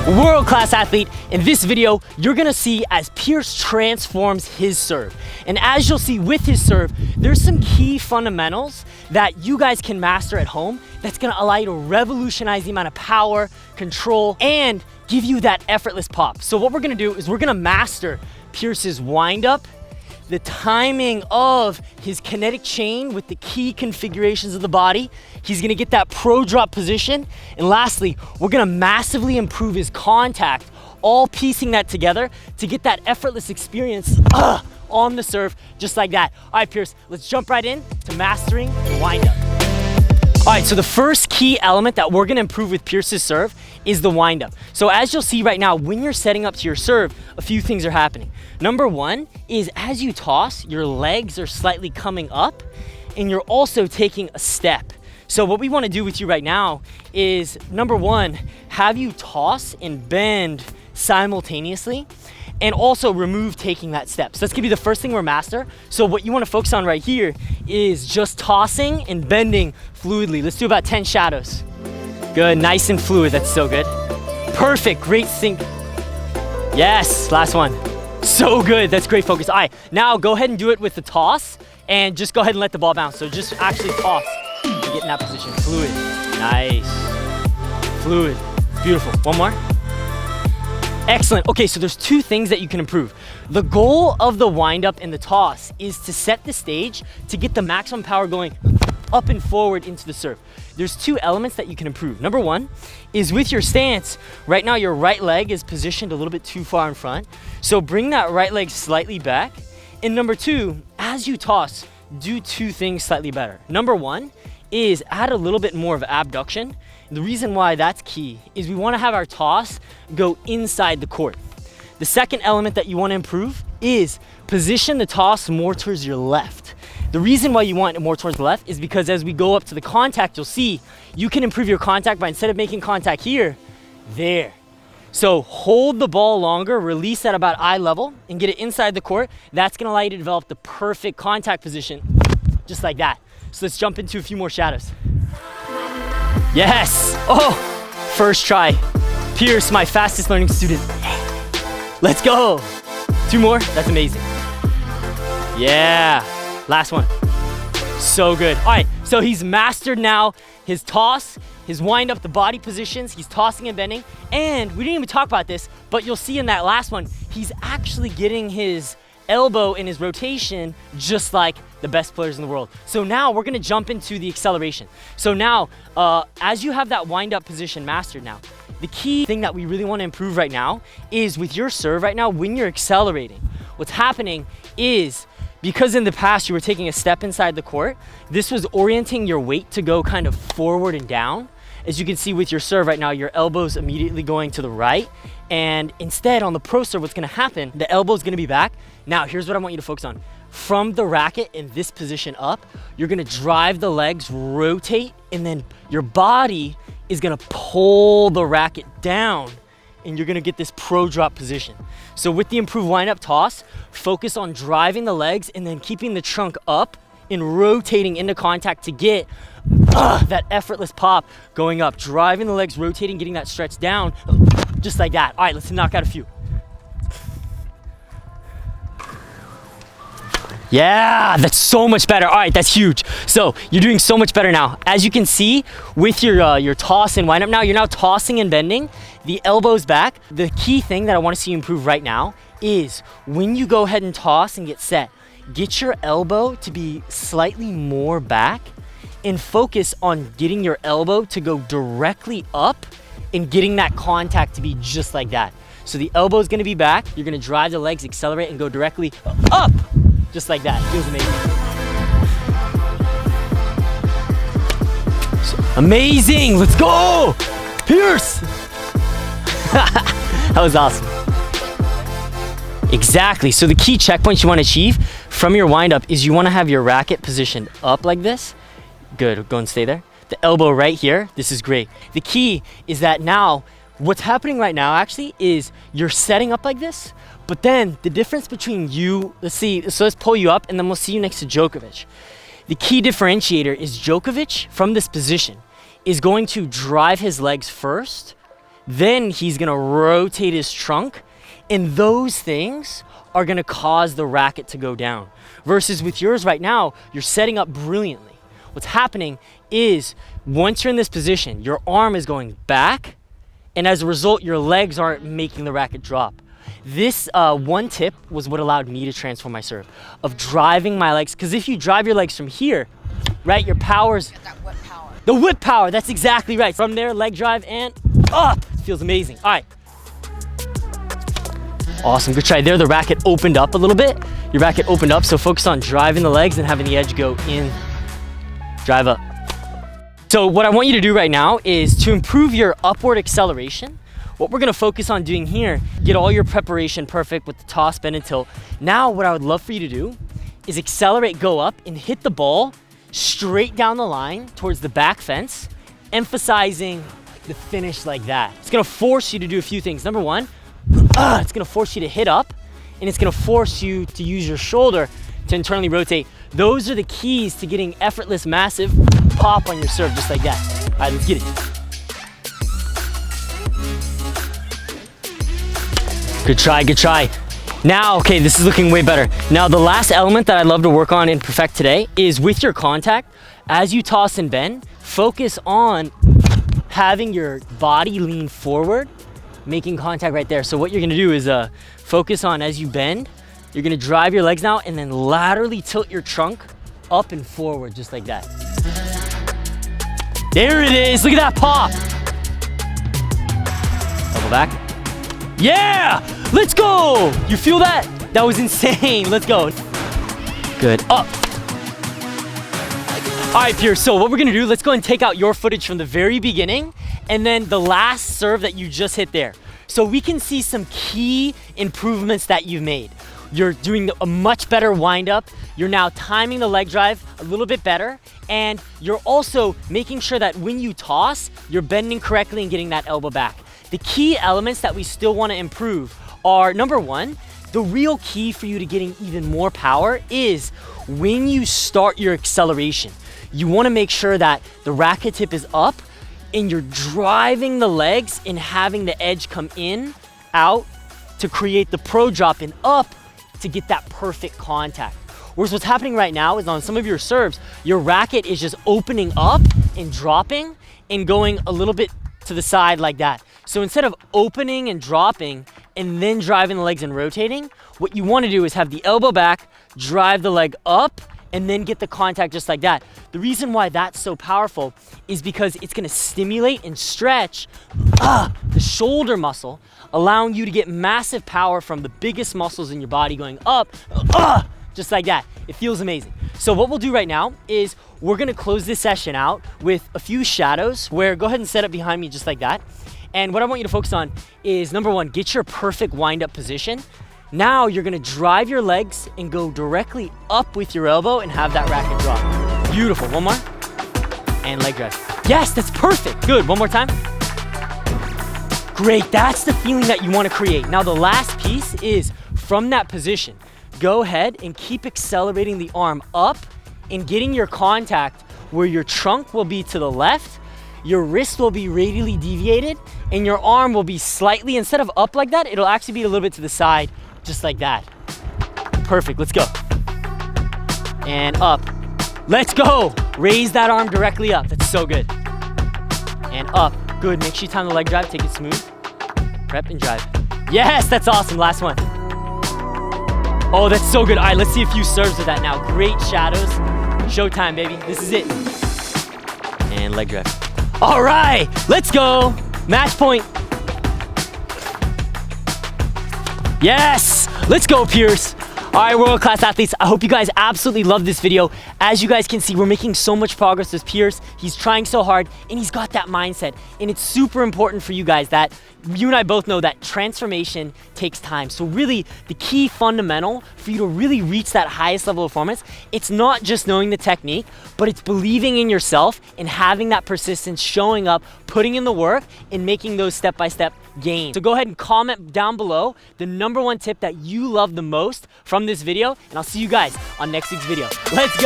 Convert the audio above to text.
world-class athlete. In this video, you're gonna see as Pierce transforms his serve. And as you'll see with his serve, there's some key fundamentals that you guys can master at home that's gonna allow you to revolutionize the amount of power, control, and give you that effortless pop. So what we're gonna do is we're gonna master Pierce's windup, the timing of his kinetic chain with the key configurations of the body. He's gonna get that pro drop position. And lastly, we're gonna massively improve his contact, all piecing that together to get that effortless experience on the serve, just like that. All right, Pierce, let's jump right in to mastering the windup. All right, so the first key element that we're gonna improve with Pierce's serve is the windup. So as you'll see right now, when you're setting up to your serve, a few things are happening. Number one is as you toss, your legs are slightly coming up and you're also taking a step. So what we wanna do with you right now is, number one, have you toss and bend simultaneously, and also remove taking that step. So that's gonna be the first thing we're master. So what you wanna focus on right here is just tossing and bending fluidly. Let's do about 10 shadows. Good, nice and fluid, that's so good. Perfect, great sync. Yes, last one. So good, that's great focus. All right, now go ahead and do it with the toss and just go ahead and let the ball bounce. So just actually toss and get in that position. Fluid, nice. Fluid, beautiful. One more. Excellent. Okay, so there's two things that you can improve. The goal of the windup and the toss is to set the stage to get the maximum power going up and forward into the serve. There's two elements that you can improve. Number one is with your stance. Right now, your right leg is positioned a little bit too far in front. So bring that right leg slightly back. And number two, as you toss, do two things slightly better. Number one is add a little bit more of abduction. The reason why that's key is we wanna have our toss go inside the court. The second element that you wanna improve is position the toss more towards your left. The reason why you want it more towards the left is because as we go up to the contact, you'll see you can improve your contact by, instead of making contact here, there. So hold the ball longer, release at about eye level and get it inside the court. That's gonna allow you to develop the perfect contact position, just like that. So let's jump into a few more shadows. Yes, oh, first try. Pierce, my fastest learning student. Let's go. Two more, that's amazing. Yeah, last one. So good. All right, so he's mastered now his toss, his wind up, the body positions, he's tossing and bending. And we didn't even talk about this, but you'll see in that last one, he's actually getting his elbow in his rotation just like the best players in the world. So now we're gonna jump into the acceleration. So now, as you have that wind up position mastered now, the key thing that we really wanna improve right now is with your serve right now, when you're accelerating, what's happening is, because in the past you were taking a step inside the court, this was orienting your weight to go kind of forward and down. As you can see with your serve right now, your elbow's immediately going to the right. And instead on the pro serve, what's gonna happen, the elbow's gonna be back. Now, here's what I want you to focus on. From the racket in this position up, you're gonna drive the legs, rotate, and then your body is gonna pull the racket down and you're gonna get this pro drop position. So with the improved wind up toss, focus on driving the legs and then keeping the trunk up and rotating into contact to get that effortless pop going up. Driving the legs, rotating, getting that stretch down, just like that. All right, let's knock out a few. Yeah, that's so much better. All right, that's huge. So you're doing so much better now. As you can see with your toss and wind up now, you're now tossing and bending, the elbows back. The key thing that I wanna see you improve right now is when you go ahead and toss and get set, get your elbow to be slightly more back and focus on getting your elbow to go directly up and getting that contact to be just like that. So the elbow is gonna be back, you're gonna drive the legs, accelerate and go directly up, just like that. Feels amazing. So, amazing, let's go! Pierce! That was awesome. Exactly, so the key checkpoints you wanna achieve from your wind up is you wanna have your racket positioned up like this. Good, go and stay there. The elbow right here, this is great. The key is that now, what's happening right now actually is you're setting up like this, but then the difference between you, let's see, so let's pull you up and then we'll see you next to Djokovic. The key differentiator is Djokovic from this position is going to drive his legs first, Then he's gonna rotate his trunk, and those things are gonna cause the racket to go down. Versus with yours right now, you're setting up brilliantly. What's happening is once you're in this position, your arm is going back, and as a result, your legs aren't making the racket drop. This one tip was what allowed me to transform my serve, of driving my legs, because if you drive your legs from here, right, your power's... Get that whip power. The whip power, that's exactly right. From there, leg drive and up. It feels amazing. All right. Awesome, good try there. The racket opened up a little bit. Your racket opened up, so focus on driving the legs and having the edge go in, drive up. So what I want you to do right now is to improve your upward acceleration. What we're gonna focus on doing here, get all your preparation perfect with the toss, bend, and tilt. Now what I would love for you to do is accelerate, go up, and hit the ball straight down the line towards the back fence, emphasizing the finish like that. It's gonna force you to do a few things. Number one, it's gonna force you to hit up, and it's gonna force you to use your shoulder to internally rotate. Those are the keys to getting effortless, massive pop on your serve, just like that. All right, let's get it. Good try, good try. Now, okay, this is looking way better. Now, the last element that I'd love to work on and perfect today is with your contact. As you toss and bend, focus on having your body lean forward, making contact right there. So what you're gonna do is focus on, as you bend, you're gonna drive your legs now and then laterally tilt your trunk up and forward, just like that. There it is, look at that pop. Double back. Yeah, let's go. You feel that? That was insane, let's go. Good, up. All right, Pierce, so what we're gonna do, let's go and take out your footage from the very beginning and then the last serve that you just hit there. So we can see some key improvements that you've made. You're doing a much better wind up. You're now timing the leg drive a little bit better. And you're also making sure that when you toss, you're bending correctly and getting that elbow back. The key elements that we still wanna improve are, number one, the real key for you to getting even more power is when you start your acceleration. You wanna make sure that the racket tip is up and you're driving the legs and having the edge come in, out, to create the pro drop and up to get that perfect contact. Whereas what's happening right now is on some of your serves, your racket is just opening up and dropping and going a little bit to the side like that. So instead of opening and dropping and then driving the legs and rotating, what you wanna do is have the elbow back, drive the leg up, and then get the contact just like that. The reason why that's so powerful is because it's gonna stimulate and stretch the shoulder muscle, allowing you to get massive power from the biggest muscles in your body going up, just like that. It feels amazing. So what we'll do right now is we're gonna close this session out with a few shadows where, go ahead and set up behind me just like that. And what I want you to focus on is, number one, get your perfect wind-up position. Now you're gonna drive your legs and go directly up with your elbow and have that racket drop. Beautiful, one more. And leg drive. Yes, that's perfect. Good, one more time. Great, that's the feeling that you wanna create. Now the last piece is, from that position, go ahead and keep accelerating the arm up and getting your contact where your trunk will be to the left, your wrist will be radially deviated, and your arm will be slightly, instead of up like that, it'll actually be a little bit to the side, just like that. Perfect, let's go. And up. Let's go. Raise that arm directly up. That's so good. And up. Good, make sure you time the leg drive, take it smooth. Prep and drive. Yes, that's awesome, last one. Oh, that's so good. All right, let's see a few serves of that now. Great shadows. Showtime, baby. This is it. And leg drive. All right, let's go. Match point. Yes, let's go, Pierce. All right, world-class athletes, I hope you guys absolutely love this video. As you guys can see, we're making so much progress with Pierce. He's trying so hard, and he's got that mindset. And it's super important for you guys that you and I both know that transformation takes time. So really, the key fundamental for you to really reach that highest level of performance, it's not just knowing the technique, but it's believing in yourself and having that persistence, showing up, putting in the work, and making those step-by-step gains. So go ahead and comment down below the #1 tip that you love the most from this video, and I'll see you guys on next week's video. Let's go.